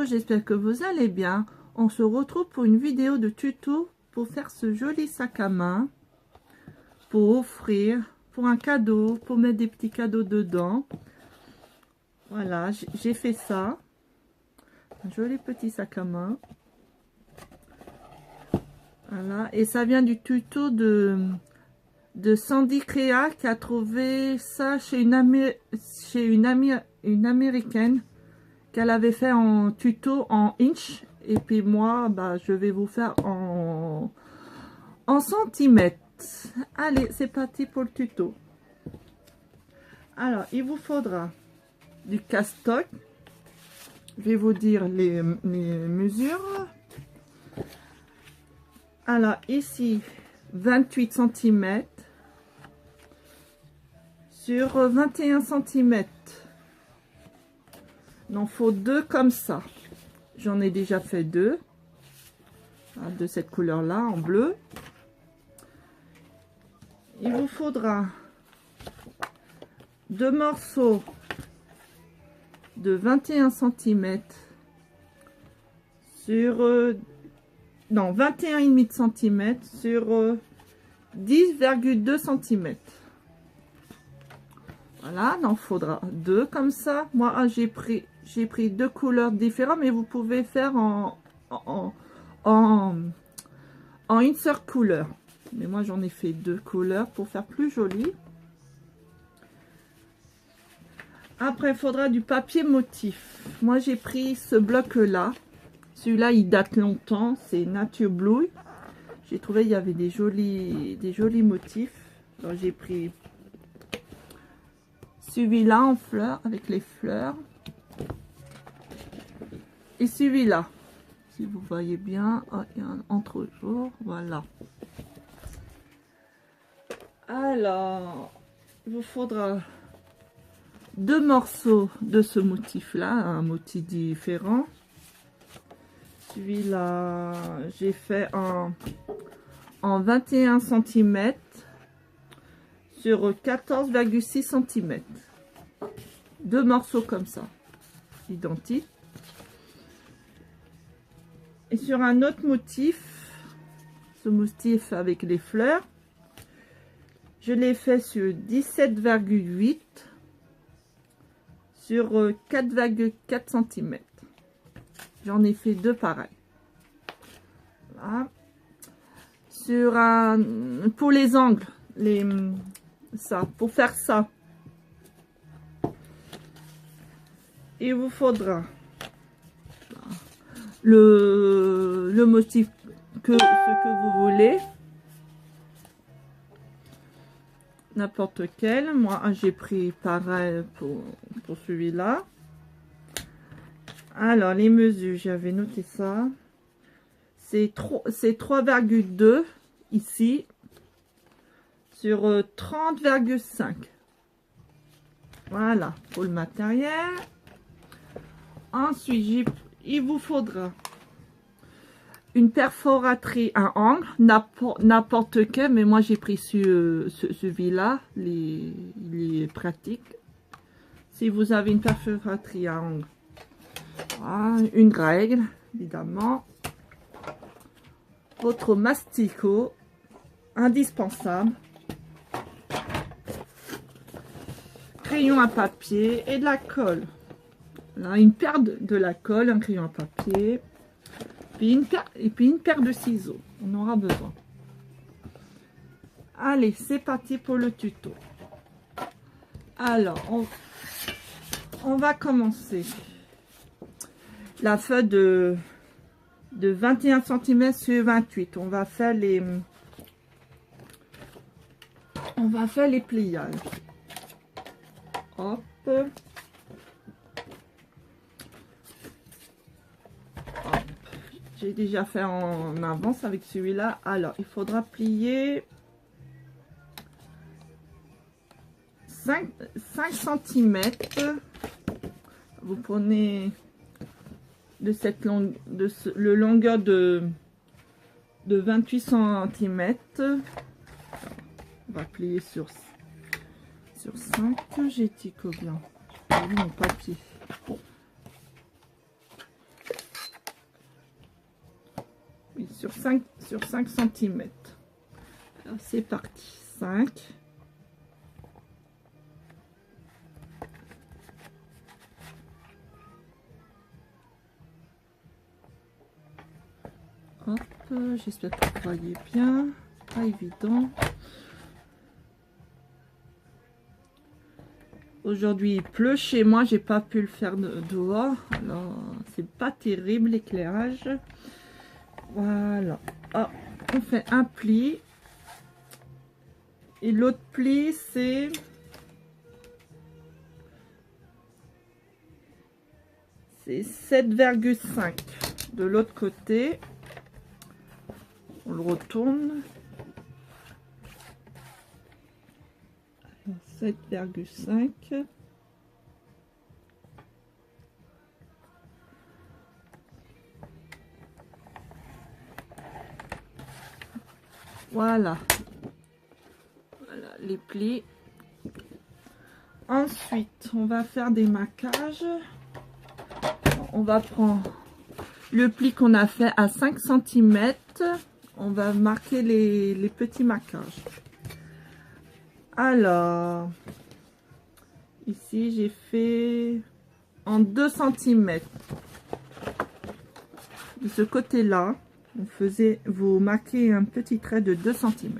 j'espère que vous allez bien. On se retrouve pour une vidéo de tuto pour faire ce joli sac à main, pour offrir, pour un cadeau, pour mettre des petits cadeaux dedans. Voilà, j'ai fait ça. Un joli petit sac à main. Voilà, et ça vient du tuto de Sandy Créa qui a trouvé ça chez une américaine qu'elle avait fait en tuto en inch, et puis moi je vais vous faire en centimètres. Allez, c'est parti pour le tuto. Alors il vous faudra du castoc. Je vais vous dire les mesures. Alors ici 28 cm sur 21 cm. Il en faut deux comme ça. J'en ai déjà fait deux de cette couleur là en bleu. Il vous faudra deux morceaux de 21 cm sur 21,5 cm sur 10,2 cm. Voilà, il en faudra deux comme ça. Moi j'ai pris deux couleurs différentes, mais vous pouvez faire en une seule couleur. Mais moi j'en ai fait deux couleurs pour faire plus joli. Après il faudra du papier motif. Moi j'ai pris ce bloc là. Celui-là il date longtemps, c'est Nature Blue. J'ai trouvé il y avait des jolis motifs. Alors j'ai pris celui-là en fleurs avec les fleurs. Et celui-là, si vous voyez bien, oh, il y a un entre-jour, voilà. Alors, il vous faudra deux morceaux de ce motif-là, un motif différent. Celui-là, j'ai fait en 21 cm sur 14,6 cm. Deux morceaux comme ça, identiques. Et sur un autre motif, ce motif avec les fleurs, je l'ai fait sur 17,8 sur 4,4 cm. J'en ai fait deux pareils. Voilà. Sur pour les angles, pour faire ça, il vous faudra le motif ce que vous voulez, n'importe quel. Moi j'ai pris pareil pour celui-là. Alors les mesures, j'avais noté ça, c'est 3,2 ici sur 30,5. Voilà pour le matériel. Ensuite il vous faudra une perforatrice à angle, n'importe quel, mais moi j'ai pris celui-là, il est pratique. Si vous avez une perforatrice à angle, voilà, une règle évidemment, votre masticot indispensable, crayon à papier et de la colle. Là, une paire de la colle, un crayon à papier, puis une paire de ciseaux. On aura besoin. Allez, c'est parti pour le tuto. Alors, on va commencer. La feuille de 21 cm sur 28. On va faire les pliages. Hop. J'ai déjà fait en avance avec celui-là. Alors, il faudra plier 5 cm. Vous prenez de cette le longueur de 28 cm. On va plier sur 5. J'ai dit combien? Mon papier. sur 5 cm. Alors c'est parti. 5. Hop, j'espère que vous voyez bien. Pas évident. Aujourd'hui il pleut chez moi, j'ai pas pu le faire dehors, alors c'est pas terrible l'éclairage. Voilà. Ah, on fait un pli et l'autre pli c'est 7,5 de l'autre côté. On le retourne. 7,5. Voilà. Voilà les plis. Ensuite, on va faire des marquages. On va prendre le pli qu'on a fait à 5 cm. On va marquer les petits marquages. Alors, ici j'ai fait en 2 cm. De ce côté-là, vous marquez un petit trait de 2 cm.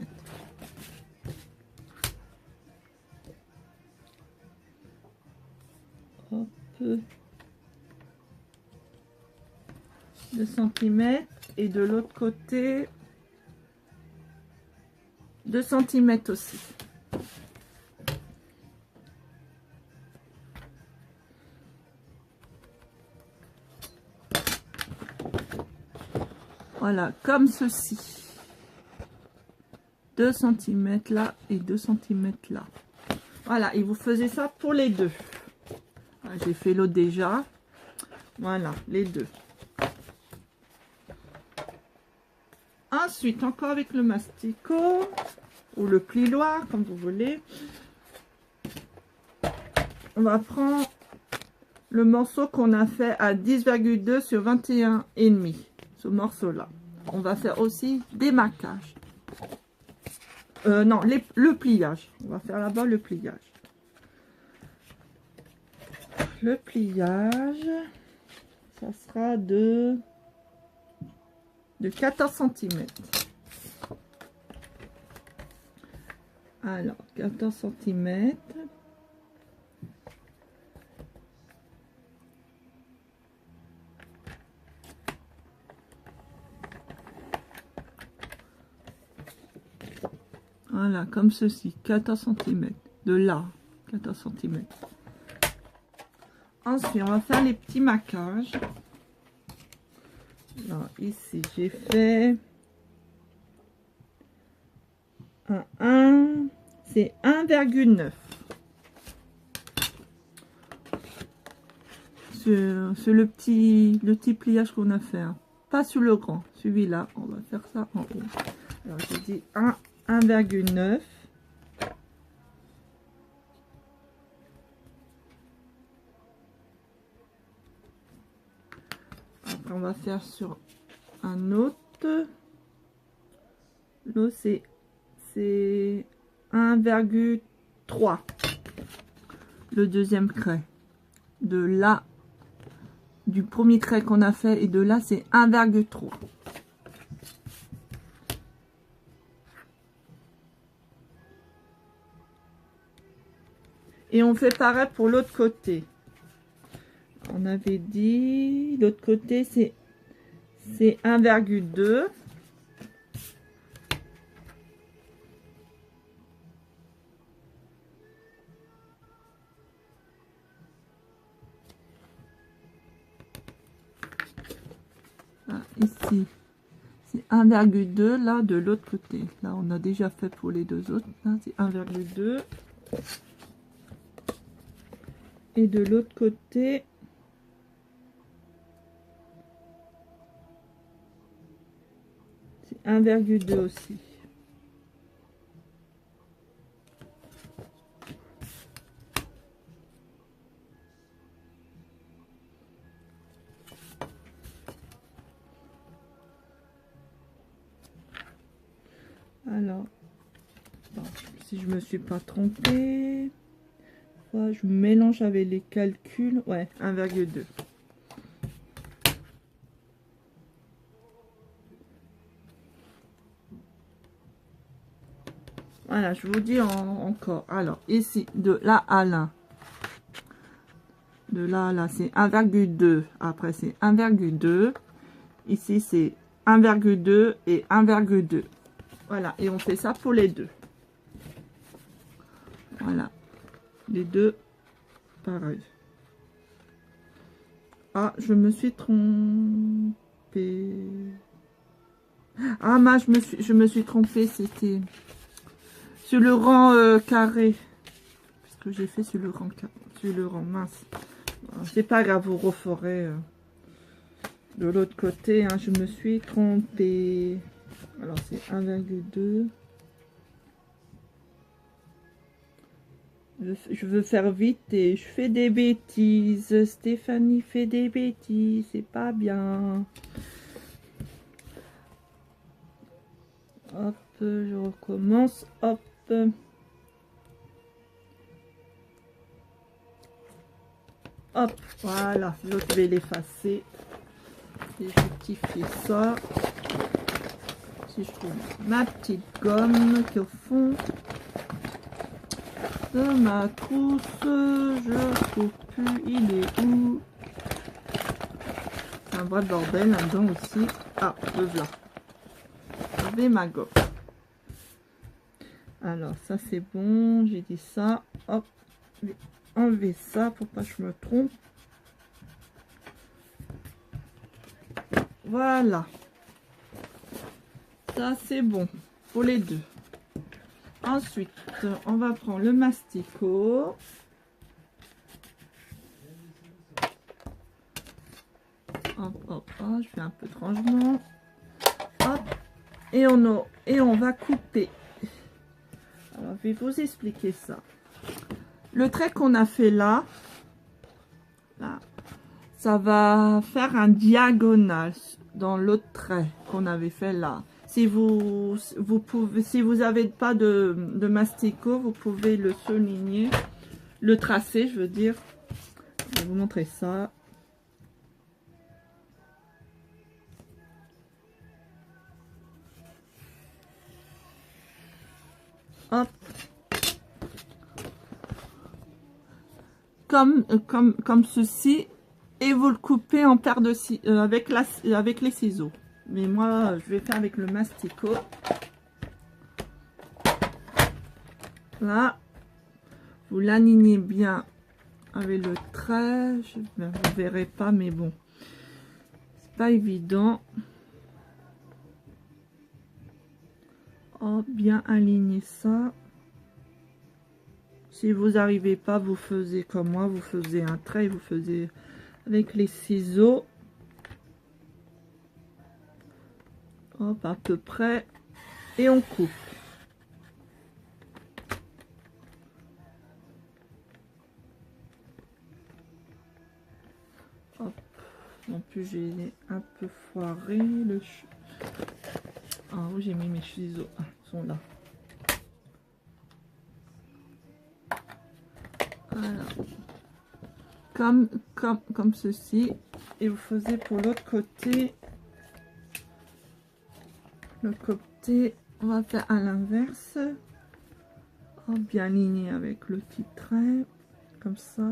Hop. 2 cm et de l'autre côté 2 cm aussi. Voilà, comme ceci. 2 cm là et 2 cm là. Voilà, et vous faisiez ça pour les deux. J'ai fait l'autre déjà. Voilà, les deux. Ensuite, encore avec le masticot ou le plioir, comme vous voulez. On va prendre le morceau qu'on a fait à 10,2 sur 21,5. Ce morceau-là. On va faire aussi des marquages. Non, le pliage. On va faire là-bas le pliage. Le pliage, ça sera de 14 cm. Alors, 14 cm. Voilà, comme ceci, 14 cm. De là, 14 cm. Ensuite, on va faire les petits marquages. Alors, ici, j'ai fait un 1, c'est 1,9. Sur le petit pliage qu'on a fait. Hein. Pas sur le grand, celui-là. On va faire ça en haut. Alors, j'ai dit 1,9. Après, on va faire sur un autre. L'autre, c'est 1,3. Le deuxième trait. De là, du premier trait qu'on a fait, et de là, c'est 1,3. Et on fait pareil pour l'autre côté. On avait dit, l'autre côté, c'est 1,2. Ah, ici, c'est 1,2. Là, de l'autre côté. Là, on a déjà fait pour les deux autres. Là, c'est 1,2. Et de l'autre côté, c'est 1,2 aussi. Alors, bon, si je me suis pas trompée, je mélange avec les calculs. Ouais, 1,2. Voilà, je vous dis encore. Alors, ici, de là à là. De là à là, c'est 1,2. Après, c'est 1,2. Ici, c'est 1,2 et 1,2. Voilà, et on fait ça pour les deux. Voilà. Les deux, pareil. Ah, je me suis trompée. Ah, mince, je me suis trompée. C'était sur le rang carré. Parce que j'ai fait sur le rang carré. Sur le rang mince. C'est pas grave, vous referez de l'autre côté. Hein, je me suis trompée. Alors, c'est 1,2. Je veux faire vite et je fais des bêtises. Stéphanie fait des bêtises. C'est pas bien. Hop, je recommence. Hop. Hop, voilà. L'autre, je vais l'effacer. Et je rectifie ça. Si je trouve ma petite gomme qui est au fond de ma trousse, je trouve plus. Il est où? C'est un vrai bordel là-dedans aussi. Ah, le voilà. J'avais ma gomme. Alors, ça c'est bon. J'ai dit ça. Hop, je vais enlever ça pour pas que je me trompe. Voilà. Ça c'est bon pour les deux. Ensuite, on va prendre le masticot. Hop, hop, hop, je fais un peu de rangement. Hop, et on va couper. Alors, je vais vous expliquer ça. Le trait qu'on a fait là, ça va faire un diagonal dans l'autre trait qu'on avait fait là. Si vous n'avez pas de masticot, vous pouvez le souligner, le tracer, je veux dire. Je vais vous montrer ça. Hop. Comme ceci. Et vous le coupez en paire de avec les ciseaux. Mais moi, je vais faire avec le masticot. Là, vous l'alignez bien avec le trait. Vous ne verrez pas, mais bon, c'est pas évident. Oh, bien aligner ça. Si vous n'arrivez pas, vous faisiez comme moi, vous faisiez un trait, vous faisiez avec les ciseaux. Hop, à peu près. Et on coupe. Hop. En plus, j'ai un peu foiré le... Ah, où j'ai mis mes ciseaux? Ah, ils sont là. Voilà. Comme ceci. Et vous faisiez pour l'autre côté. Le côté, on va faire à l'inverse. Bien aligné avec le petit trait. Comme ça.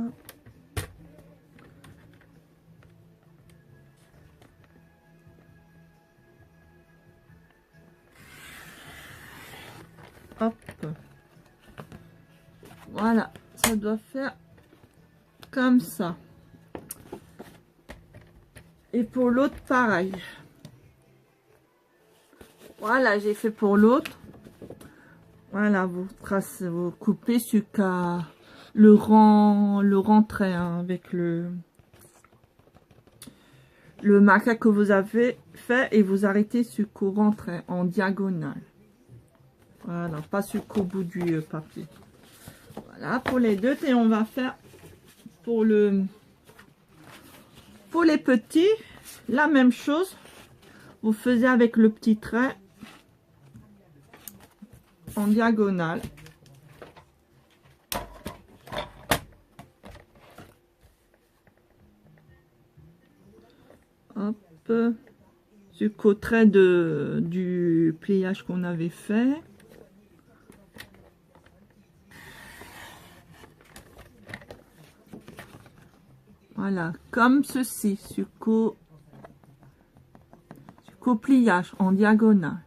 Hop. Voilà. Ça doit faire comme ça. Et pour l'autre, pareil. Voilà, j'ai fait pour l'autre. Voilà, vous tracez, vous coupez jusqu'à le rang trait hein, avec le marquage que vous avez fait et vous arrêtez jusqu'au rang trait en diagonale. Voilà, pas jusqu'au bout du papier. Voilà pour les deux et on va faire pour les petits la même chose. Vous faisiez avec le petit trait. en diagonale. Hop, jusqu'au trait du pliage qu'on avait fait. Voilà, comme ceci, jusqu'au pliage en diagonale.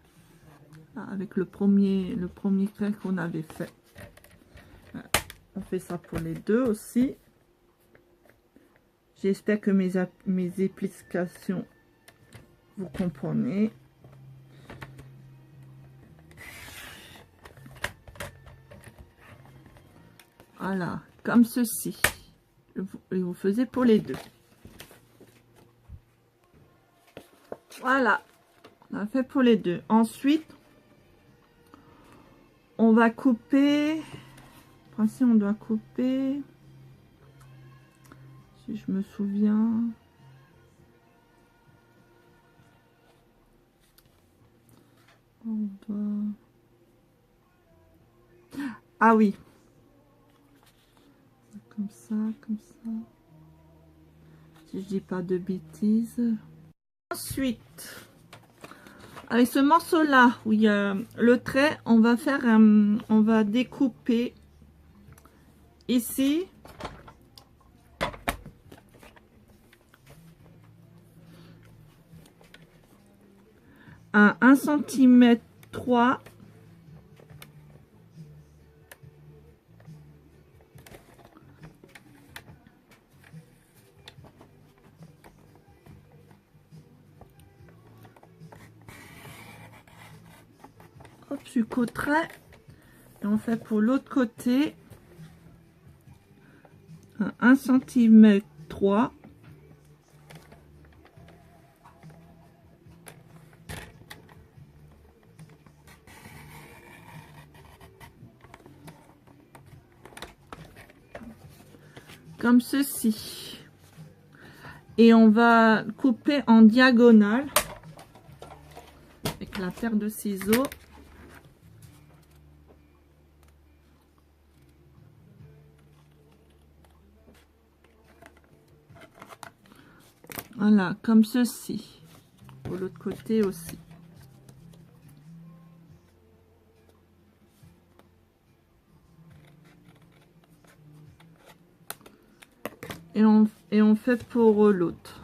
Avec le premier trait qu'on avait fait. On fait ça pour les deux aussi. J'espère que mes explications vous comprenez. Voilà, comme ceci. Et vous faisiez pour les deux. Voilà, on a fait pour les deux. Ensuite, on va couper. Si on doit couper, si je me souviens. On doit... Ah oui. Comme ça, comme ça. Si je dis pas de bêtises. Ensuite, avec ce morceau-là, où il y a le trait, on va faire on va découper ici. À 1 cm 3. Hop, jusqu'au trait. Et on fait pour l'autre côté. 1 cm 3. Comme ceci. Et on va couper en diagonale avec la paire de ciseaux. Voilà, comme ceci. Pour l'autre côté aussi. Et on fait pour l'autre.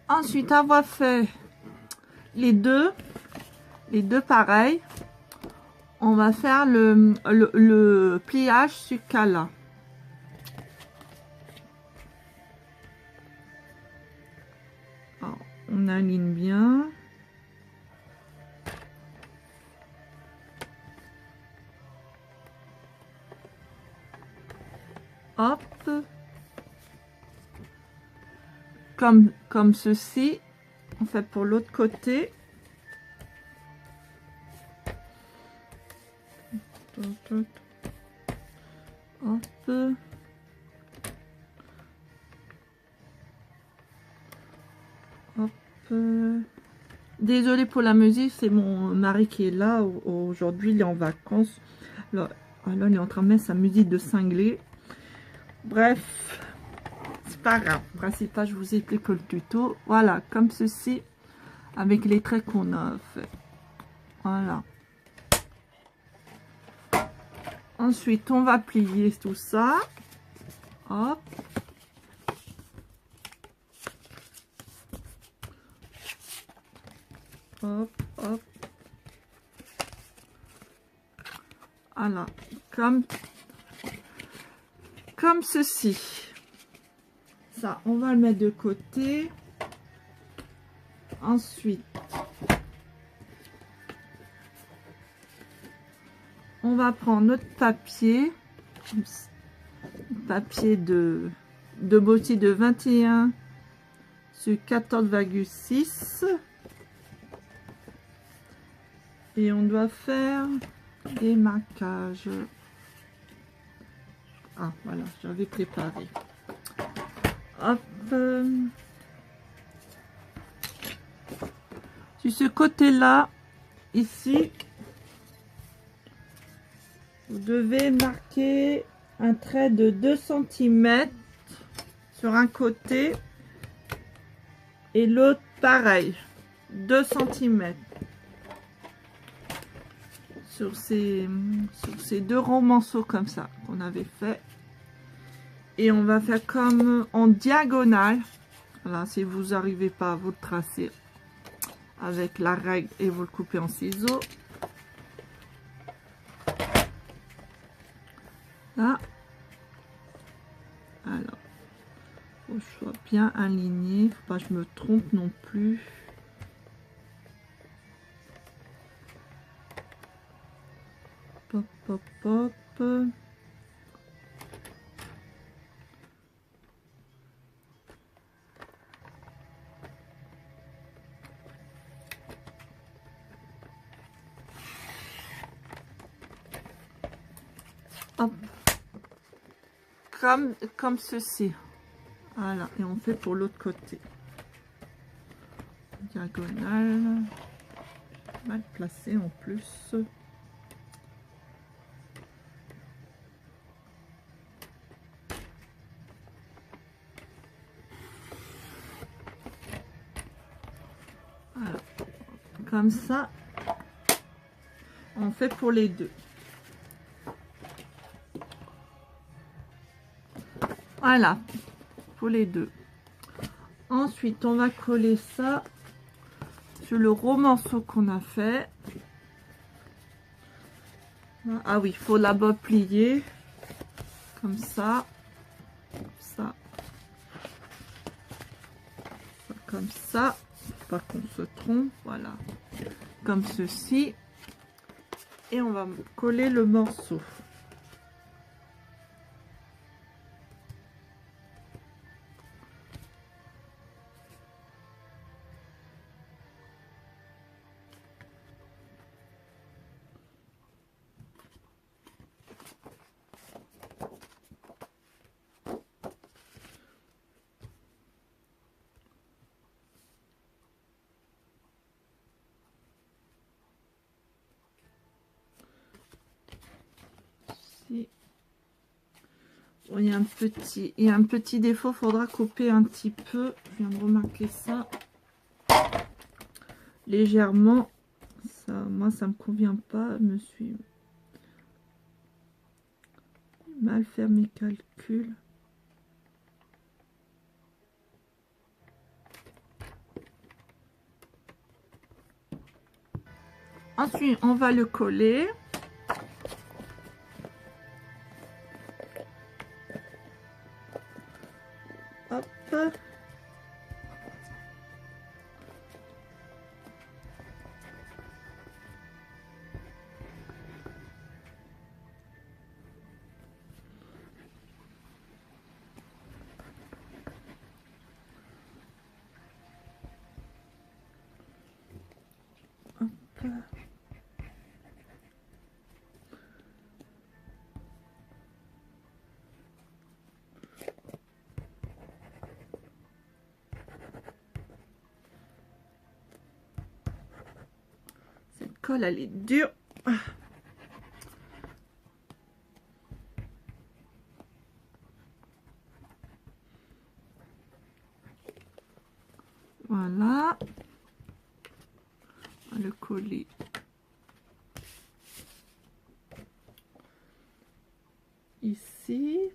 Ensuite, avoir fait les deux pareils, on va faire le pliage sur cala. Alors, on aligne bien. Hop, comme ceci. On fait pour l'autre côté. Hop. Hop. Désolée pour la musique, c'est mon mari qui est là. Aujourd'hui, il est en vacances. Alors, il est en train de mettre sa musique de cinglé. Bref, c'est pas grave. Le principal, je vous explique le tuto. Voilà, comme ceci, avec les traits qu'on a fait. Voilà. Ensuite, on va plier tout ça. Hop. Hop, hop. Voilà, comme ceci. Ça, on va le mettre de côté. Ensuite, on va prendre notre papier. Papier de bottis de 21 sur 14,6. Et on doit faire des marquages. Ah, voilà, j'avais préparé. Hop. Sur ce côté-là, ici, vous devez marquer un trait de 2 cm sur un côté et l'autre pareil, 2 cm sur ces deux ronds morceaux comme ça qu'on avait fait. Et on va faire comme en diagonale. Voilà, si vous n'arrivez pas à vous le tracer avec la règle et vous le coupez en ciseaux. Là. Alors, faut que je sois bien aligné, faut pas que je me trompe non plus. Pop, pop, pop. Hop. Comme ceci. Voilà, et on fait pour l'autre côté. Diagonale. Mal placé en plus. Voilà. Comme ça, on fait pour les deux. Voilà, pour les deux. Ensuite, on va coller ça sur le gros morceau qu'on a fait. Ah oui, il faut là-bas plier comme ça, comme ça, faut pas qu'on se trompe, voilà, comme ceci, et on va coller le morceau. Bon, il y a un petit défaut, faudra couper un petit peu. Je viens de remarquer ça légèrement. Ça, moi, ça me convient pas. Je me suis mal fait mes calculs. Ensuite, on va le coller. Hop. Hop. Cette colle, elle est dure. Voilà. On va le coller ici.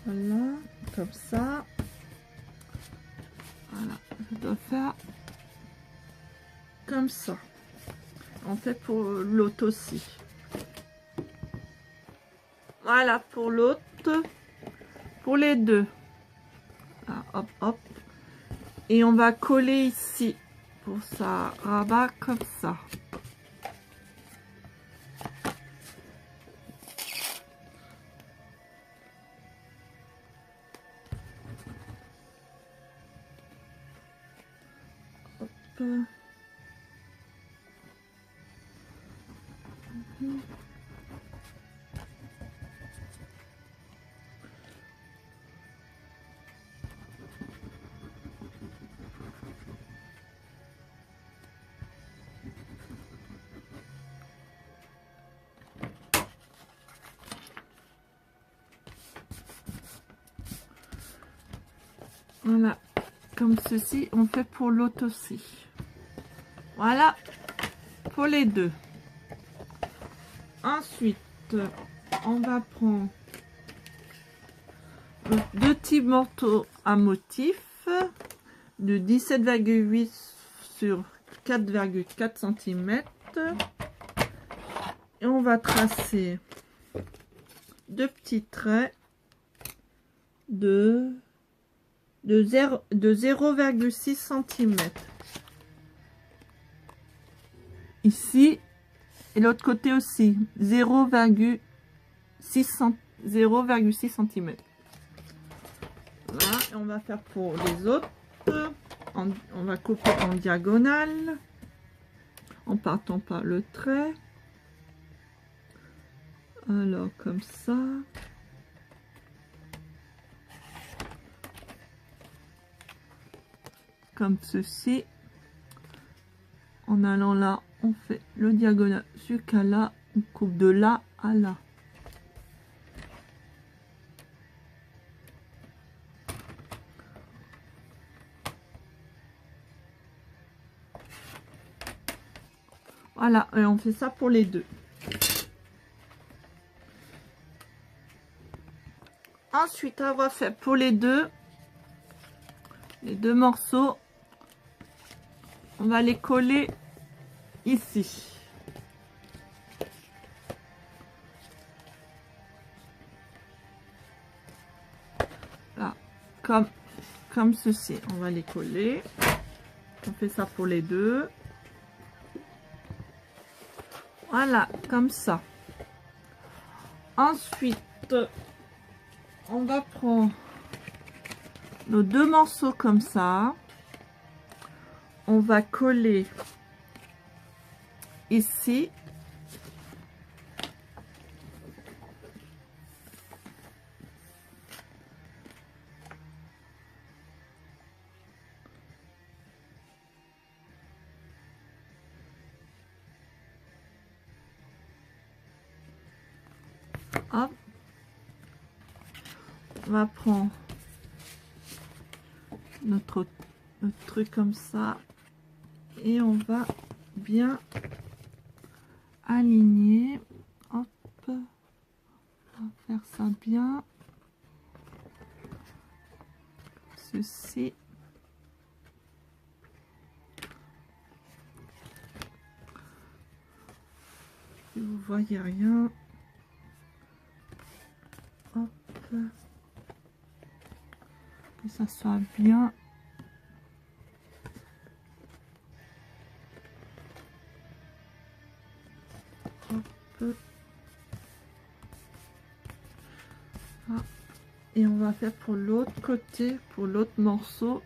Voilà, comme ça. Voilà, je dois faire comme ça. On fait pour l'autre aussi. Voilà, pour l'autre, pour les deux. Là, hop, hop. Et on va coller ici pour ça rabat comme ça. Hop. Voilà, comme ceci, on fait pour l'autre aussi. Voilà, pour les deux. Ensuite, on va prendre deux petits morceaux à motif de 17,8 sur 4,4 cm. Et on va tracer deux petits traits de 0,6 cm. Ici, et l'autre côté aussi, 0,6 cm. Voilà, et on va faire pour les autres. On va couper en diagonale en partant par le trait. Alors, comme ça. Comme ceci. En allant là, on fait le diagonal jusqu'à là. On coupe de là à là. Voilà, et on fait ça pour les deux. Ensuite, on va faire pour les deux morceaux. On va les coller ici. Là, comme ceci. On va les coller. On fait ça pour les deux. Voilà, comme ça. Ensuite, on va prendre nos deux morceaux comme ça. On va coller ici. Hop. On va prendre notre truc comme ça et on va bien aligner. Hop, on va faire ça bien. Ceci. Si vous voyez rien. Hop. Que ça soit bien. Hop. Ah. Et on va faire pour l'autre côté, pour l'autre morceau.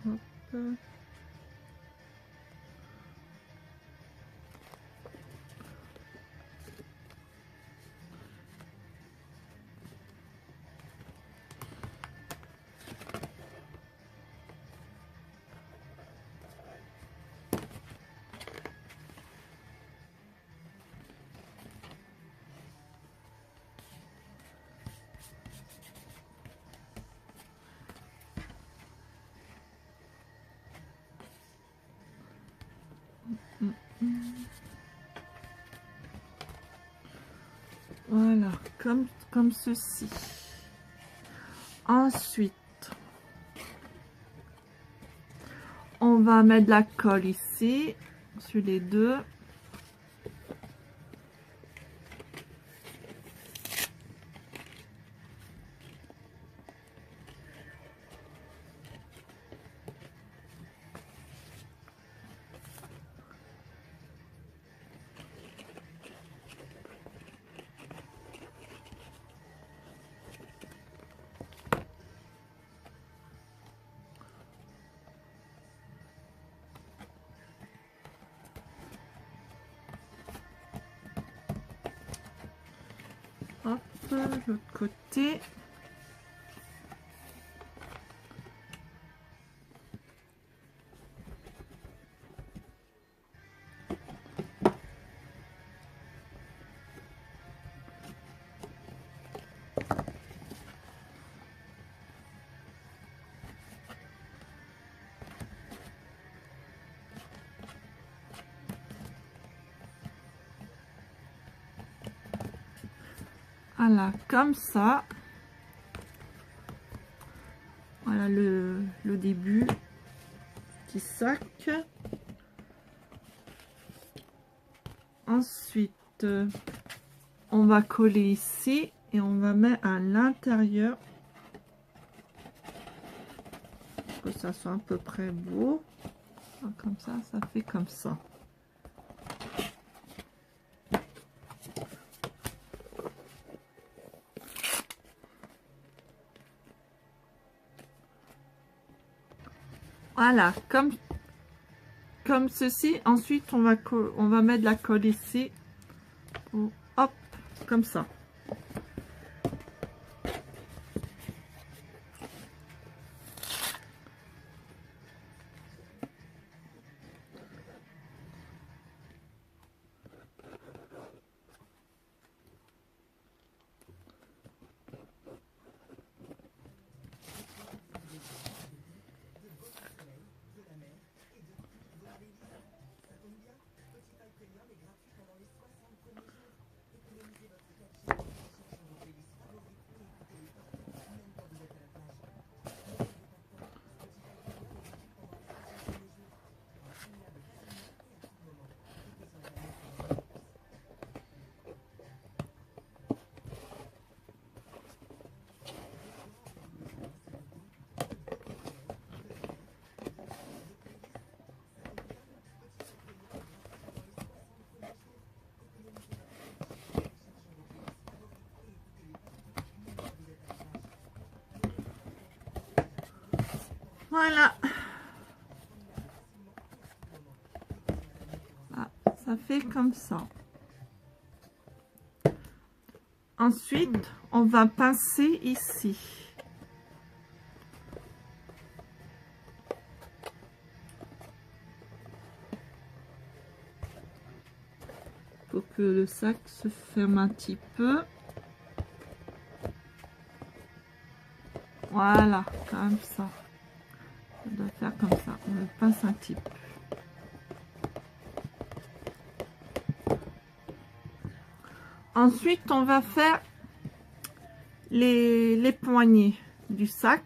Hop. Voilà, comme ceci. Ensuite, on va mettre de la colle ici, sur les deux. Hop, l'autre côté. Voilà, comme ça. Voilà le début. Petit sac. Ensuite, on va coller ici et on va mettre à l'intérieur pour que ça soit à peu près beau. Comme ça fait comme ça. Voilà, comme ceci. Ensuite, on va mettre la colle ici. Hop, comme ça. Voilà. Ah, ça fait comme ça. Ensuite, on va pincer ici. Pour que le sac se ferme un petit peu. Voilà, comme ça. On doit faire comme ça. On le pince un petit peu. Ensuite, on va faire les poignées du sac.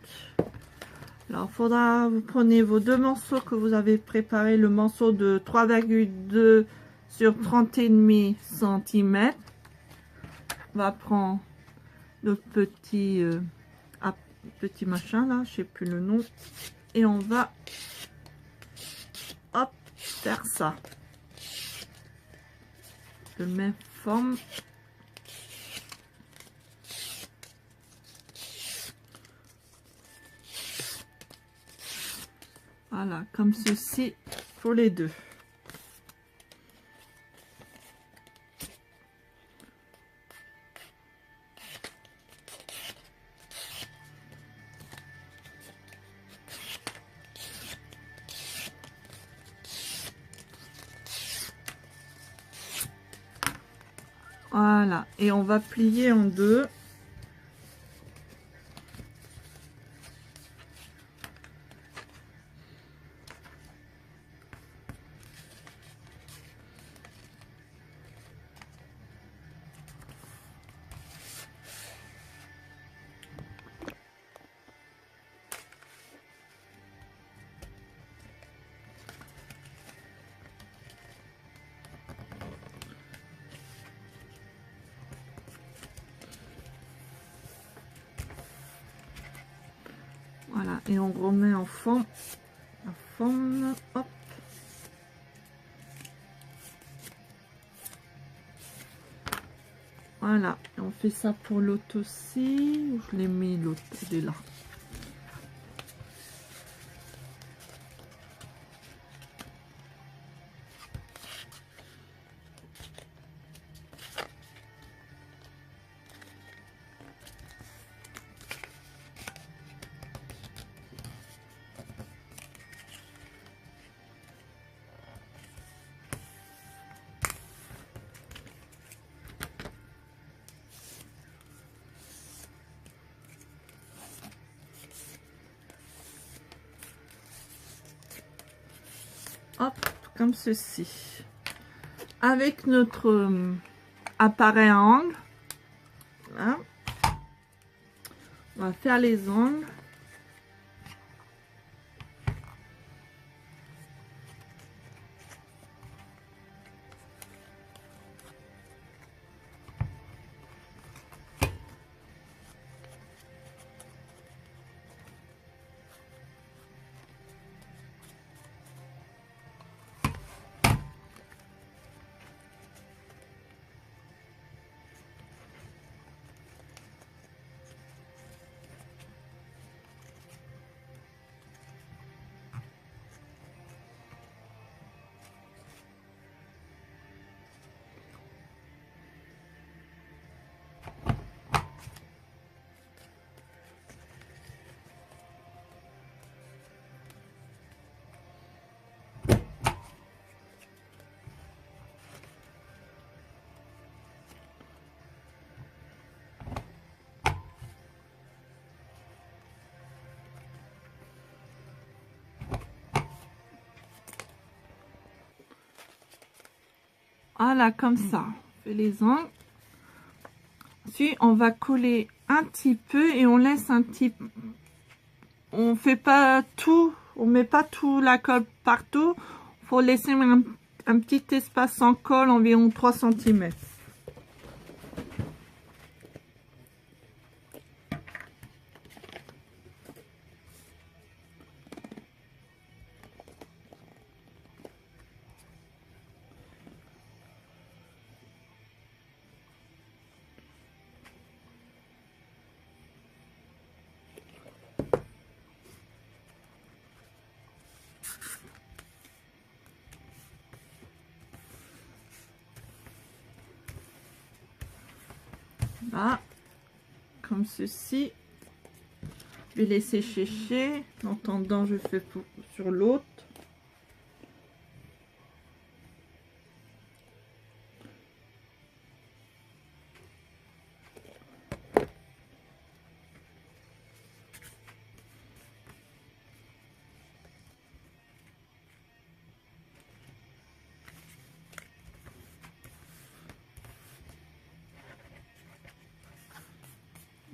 Alors, vous prenez vos deux morceaux que vous avez préparés, le morceau de 3,2 sur 30,5 cm. On va prendre le petit, petit machin là, je sais plus le nom, et on va hop faire ça de même forme. Voilà, comme ceci pour les deux. Voilà, et on va plier en deux. Voilà, et on remet en forme, hop. Voilà, et on fait ça pour l'autre aussi. Je l'ai mis l'autre, il est là. Hop, comme ceci. Avec notre appareil à angle. Hein, va faire les angles. Voilà, comme ça, on fait les angles. Ensuite, on va coller un petit peu et on laisse un petit... On fait pas tout, on met pas tout la colle partout. Faut laisser un petit espace sans colle, environ 3 cm. Là, comme ceci. Je vais laisser sécher. En attendant, je fais sur l'autre.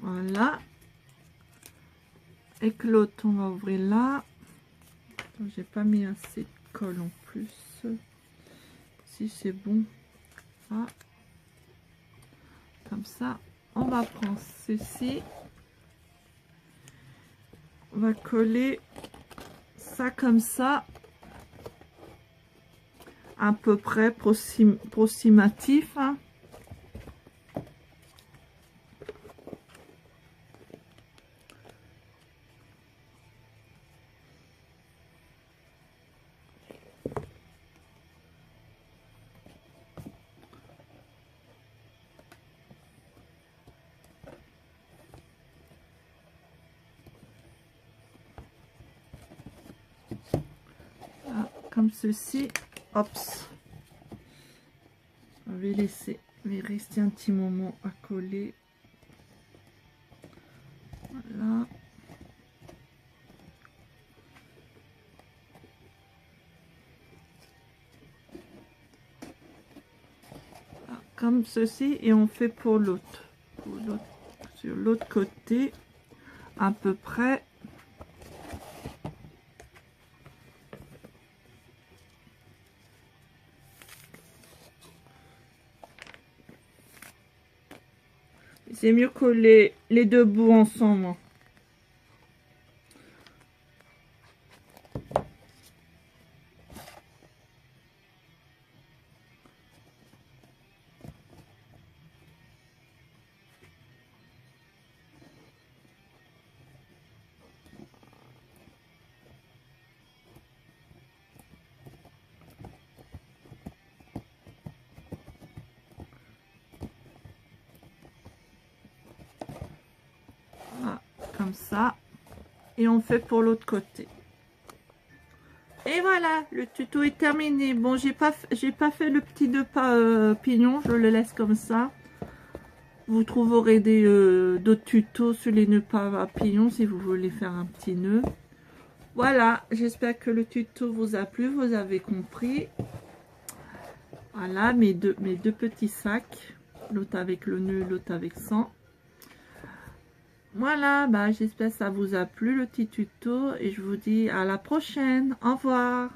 Voilà. Et que l'autre, on va ouvrir là. J'ai pas mis assez de colle en plus. Si c'est bon. Ah. Comme ça. On va prendre ceci. On va coller ça comme ça. À peu près approximatif. Hein. Comme ceci, hop, je vais laisser, mais rester un petit moment à coller. Voilà. Comme ceci, et on fait pour l'autre, sur l'autre côté, à peu près. C'est mieux coller les deux bouts ensemble. Voilà, comme ça. Et on fait pour l'autre côté. Et voilà, le tuto est terminé. Bon, j'ai pas fait le petit nœud pignon, je le laisse comme ça. Vous trouverez d'autres tutos sur les nœuds papillons si vous voulez faire un petit nœud. Voilà, j'espère que le tuto vous a plu, vous avez compris. Voilà, mes deux petits sacs, l'autre avec le nœud, l'autre avec sans. Voilà, bah, j'espère que ça vous a plu le petit tuto et je vous dis à la prochaine. Au revoir.